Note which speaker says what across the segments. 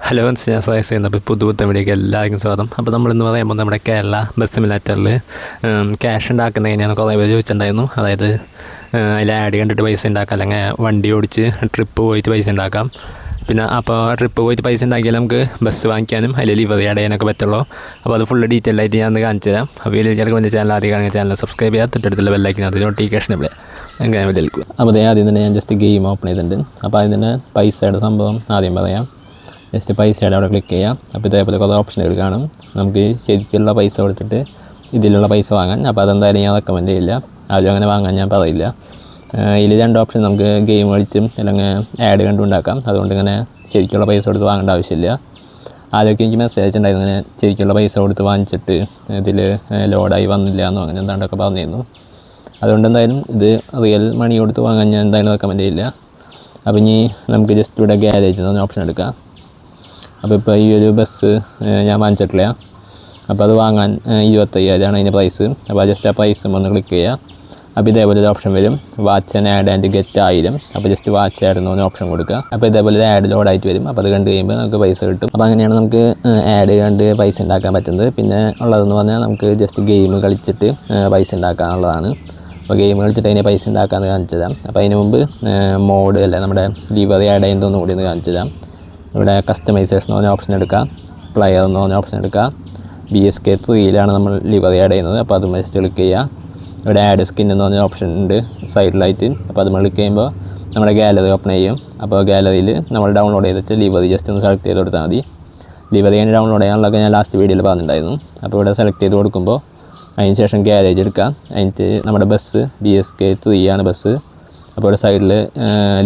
Speaker 1: Hello ഞാൻ suggest ചെയ്യുന്നപ്പോൾ പുതുപുത്തൻ വീഡിയോക്ക് എല്ലാവർക്കും സ്വാഗതം. അപ്പോൾ നമ്മളിന്ന് പറയുമ്പോൾ നമ്മുടെ കേരള ബസ് സിമുലേറ്ററിൽ ക്യാഷ് ഉണ്ടാക്കുന്ന എങ്ങനെയാണ് കുറേ പേര് ചോദിച്ചിട്ടുണ്ടായിരുന്നു. അതായത് അതിൽ ആഡ് കണ്ടിട്ട് പൈസ ഉണ്ടാക്കാം, അല്ലെങ്കിൽ വണ്ടി ഓടിച്ച് ട്രിപ്പ് പോയിട്ട് പൈസ ഉണ്ടാക്കാം. പിന്നെ അപ്പോൾ ട്രിപ്പ് പോയിട്ട് പൈസ ഉണ്ടാക്കിയാൽ നമുക്ക് ബസ് വാങ്ങിക്കാനും അതിൽ ലിവറി ആഡ് ചെയ്യാനൊക്കെ പറ്റുള്ളൂ. അപ്പോൾ അത് ഫുള്ള് ഡീറ്റെയിൽ ആയിട്ട് ഞാൻ കാണിച്ചു തരാം. അപ്പോൾ ഇതിലേക്ക് എൻ്റെ ചാനൽ ആദ്യം ചാനൽ സബ്സ്ക്രൈബ് ചെയ്യാം, തൊട്ടടുത്തുള്ള ബെല്ലൈക്കൻ അത് നോട്ടിഫിക്കേഷൻ ഇവിടെ അങ്ങനെ വിളിക്കും. അപ്പോൾ ആദ്യം തന്നെ ഞാൻ ജസ്റ്റ് ഗെയിം ഓപ്പൺ ചെയ്തിട്ടുണ്ട്. അപ്പോൾ അതിന് പൈസയുടെ സംഭവം ആദ്യം പറയാം. ജസ്റ്റ് പൈസയുടെ അവിടെ ക്ലിക്ക് ചെയ്യാം. അപ്പോൾ ഇതേപോലെ കുറേ ഓപ്ഷനുകൾ കാണും. നമുക്ക് ശരിക്കുള്ള പൈസ കൊടുത്തിട്ട് ഇതിലുള്ള പൈസ വാങ്ങാൻ. അപ്പോൾ അതെന്തായാലും ഞാൻ റെക്കമെൻഡ് ചെയ്യില്ല, ആരും അങ്ങനെ വാങ്ങാൻ ഞാൻ പറയില്ല. ഇതിൽ രണ്ട് ഓപ്ഷൻ, നമുക്ക് ഗെയിം കളിച്ചും അല്ലെങ്കിൽ ആഡ് കണ്ടും ഉണ്ടാക്കാം. അതുകൊണ്ട് ഇങ്ങനെ ശരിക്കുള്ള പൈസ കൊടുത്ത് വാങ്ങേണ്ട ആവശ്യമില്ല. ആദ്യമൊക്കെ എനിക്ക് മെസ്സേജ് ഉണ്ടായിരുന്നു, ഇങ്ങനെ ശരിക്കുള്ള പൈസ കൊടുത്ത് വാങ്ങിച്ചിട്ട് ഇതിൽ ലോഡായി വന്നില്ല എന്നോ അങ്ങനെ എന്താണ്ടൊക്കെ പറഞ്ഞിരുന്നു. അതുകൊണ്ട് എന്തായാലും ഇത് റിയൽ മണി കൊടുത്ത് വാങ്ങാൻ ഞാൻ എന്തായാലും റെക്കമെൻഡ് ചെയ്യില്ല. അപ്പോൾ ഇനി നമുക്ക് ജസ്റ്റ് ഇവിടെ ഗ്യാരേജ് എന്ന ഓപ്ഷൻ എടുക്കാം. അപ്പോൾ ഇപ്പോൾ ഈ ഒരു ബസ് ഞാൻ വാങ്ങിച്ചിട്ടില്ല. അപ്പോൾ അത് വാങ്ങാൻ 25,000 അതിൻ്റെ പ്രൈസ്. അപ്പോൾ ജസ്റ്റ് ആ പ്രൈസ് ഒന്ന് ക്ലിക്ക് ചെയ്യുക. അപ്പോൾ ഇതേപോലെ ഒരു ഓപ്ഷൻ വരും, watch and add and get 1000. അപ്പോൾ ജസ്റ്റ് വാച്ച് ആഡ് എന്നൊരു ഓപ്ഷൻ കൊടുക്കുക. അപ്പോൾ ഇതേപോലെ ആഡ് ലോഡായിട്ട് വരും. അപ്പോൾ അത് കണ്ട് കഴിയുമ്പോൾ നമുക്ക് പൈസ കിട്ടും. അപ്പോൾ അങ്ങനെയാണ് നമുക്ക് ആഡ് കണ്ട് പൈസ ഉണ്ടാക്കാൻ പറ്റുന്നത്. പിന്നെ ഉള്ളതെന്ന് പറഞ്ഞാൽ നമുക്ക് ജസ്റ്റ് ഗെയിം കളിച്ചിട്ട് പൈസ ഉണ്ടാക്കാനുള്ളതാണ്. അപ്പോൾ ഗെയിം കളിച്ചിട്ട് അതിനെ പൈസ ഉണ്ടാക്കാമെന്ന് കാണിച്ചു തരാം. അപ്പോൾ അതിന് മുമ്പ് മോഡ് അല്ല, നമ്മുടെ ലിവറി ആഡ് ചെയ്യുന്നതൊന്നും കൂടി ഒന്ന് കാണിച്ചു തരാം. ഇവിടെ കസ്റ്റമൈസേഷൻ എന്ന് പറഞ്ഞ ഓപ്ഷൻ എടുക്കുക, പ്ലെയർ എന്ന് പറഞ്ഞ ഓപ്ഷൻ എടുക്കുക. BSK 3 നമ്മൾ ലിവറി ആഡ് ചെയ്യുന്നത്. അപ്പോൾ അത് ജസ്റ്റ് ക്ലിക്ക് ചെയ്യുക. ഇവിടെ ആഡ് സ്കിൻ എന്ന് പറഞ്ഞ ഓപ്ഷൻ ഉണ്ട് സൈഡിലായിട്ട്. അപ്പോൾ അത് ക്ലിക്ക് ചെയ്യുമ്പോൾ നമ്മുടെ ഗാലറി ഓപ്പൺ ചെയ്യും. അപ്പോൾ ഗാലറിയിൽ നമ്മൾ ഡൗൺലോഡ് ചെയ്ത് വെച്ചാൽ ലിവറി ജസ്റ്റ് ഒന്ന് സെലക്ട് ചെയ്ത് കൊടുത്താൽ മതി. ലിവറി അതിന് ഡൗൺലോഡ് ചെയ്യാനുള്ളതൊക്കെ ഞാൻ ലാസ്റ്റ് വീഡിയോയിൽ പറഞ്ഞിട്ടുണ്ടായിരുന്നു. അപ്പോൾ ഇവിടെ സെലക്ട് ചെയ്ത് കൊടുക്കുമ്പോൾ അതിന് ശേഷം ഗ്യാരേജ് എടുക്കുക. അതിന് നമ്മുടെ ബസ് BSK 3 ബസ്. അപ്പോൾ ഇവിടെ സൈഡിൽ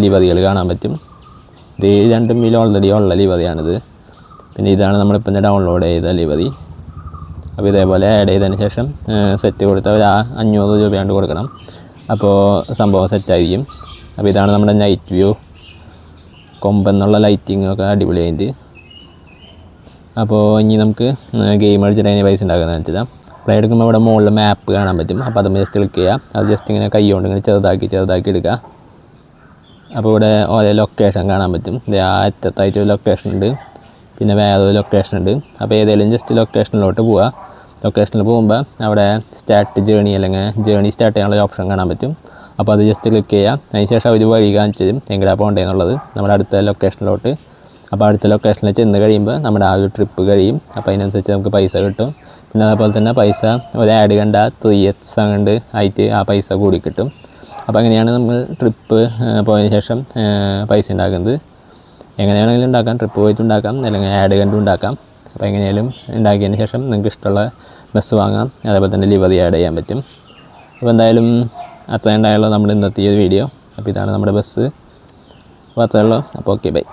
Speaker 1: ലിവറികൾ കാണാൻ പറ്റും. ഇത് രണ്ടും ഇതിൽ ഓൾറെഡി ഉള്ള ലിവറിയാണിത്. പിന്നെ ഇതാണ് നമ്മളിപ്പോൾ ഡൗൺലോഡ് ചെയ്ത ലിവറി. അപ്പോൾ ഇതേപോലെ ആഡ് ചെയ്തതിന് ശേഷം സെറ്റ് കൊടുത്താൽ ഒരു 500 രൂപയാണ്ട് കൊടുക്കണം. അപ്പോൾ സംഭവം സെറ്റായിരിക്കും. അപ്പോൾ ഇതാണ് നമ്മുടെ നൈറ്റ് വ്യൂ, കൊമ്പെന്നുള്ള ലൈറ്റിങ്ങൊക്കെ അടിപൊളിയായിട്ട്. അപ്പോൾ ഇനി നമുക്ക് ഗെയിം കളിച്ചിട്ട് അതിന് പൈസ ഉണ്ടാക്കുന്നത് വെച്ചാൽ പ്ലേ എടുക്കുമ്പോൾ ഇവിടെ മുകളിൽ മാപ്പ് കാണാൻ പറ്റും. അപ്പോൾ അത് ജസ്റ്റ് ക്ലിക്ക് ചെയ്യുക. അത് ജസ്റ്റ് ഇങ്ങനെ കൈ കൊണ്ട് ഇങ്ങനെ ചെറുതാക്കി എടുക്കുക. അപ്പോൾ ഇവിടെ ഓരോ ലൊക്കേഷൻ കാണാൻ പറ്റും. ഇത് അറ്റത്തായിട്ട് ഒരു ലൊക്കേഷൻ ഉണ്ട്, പിന്നെ വേറൊരു ലൊക്കേഷൻ ഉണ്ട്. അപ്പോൾ ഏതെങ്കിലും ജസ്റ്റ് ലൊക്കേഷനിലോട്ട് പോവുക. ലൊക്കേഷനിൽ പോകുമ്പോൾ അവിടെ സ്റ്റാർട്ട് ജേണി അല്ലെങ്കിൽ ജേണി സ്റ്റാർട്ട് ചെയ്യാനുള്ള ഓപ്ഷൻ കാണാൻ പറ്റും. അപ്പോൾ അത് ജസ്റ്റ് ക്ലിക്ക് ചെയ്യുക. അതിന് ശേഷം ഒരു വഴി കാണിച്ചു തരും എങ്ങനെയാണ് പോകേണ്ടതെന്നുള്ളത് നമ്മുടെ അടുത്ത ലൊക്കേഷനിലോട്ട്. അപ്പോൾ അടുത്ത ലൊക്കേഷനിൽ ചെന്ന് കഴിയുമ്പോൾ നമ്മുടെ ആ ഒരു ട്രിപ്പ് കഴിയും. അപ്പോൾ അതിനനുസരിച്ച് നമുക്ക് പൈസ കിട്ടും. പിന്നെ അതേപോലെ തന്നെ പൈസ ഒരു ആഡ് കണ്ട 3x അങ്ങോട്ട് ആയിട്ട് ആ പൈസ കൂടി കിട്ടും. അപ്പോൾ അങ്ങനെയാണ് നമ്മൾ ട്രിപ്പ് പോയതിന് ശേഷം പൈസ ഉണ്ടാക്കുന്നത്. എങ്ങനെയാണെങ്കിലും ഉണ്ടാക്കാം, ട്രിപ്പ് പോയിട്ട് ഉണ്ടാക്കാം, അല്ലെങ്കിൽ ആഡ് കണ്ടും ഉണ്ടാക്കാം. അപ്പോൾ എങ്ങനെയാലും ഉണ്ടാക്കിയതിന് ശേഷം നിങ്ങൾക്ക് ഇഷ്ടമുള്ള ബസ് വാങ്ങാം. അതേപോലെ തന്നെ ലിവറി ആഡ് ചെയ്യാൻ പറ്റും. അപ്പോൾ എന്തായാലും അത്രയും ഉണ്ടായുള്ളൂ നമ്മുടെ ഇന്നത്തെ ഈ വീഡിയോ. അപ്പോൾ ഇതാണ് നമ്മുടെ ബസ്. അപ്പോൾ അത്രയുള്ളൂ. അപ്പോൾ ഓക്കെ, ബൈ.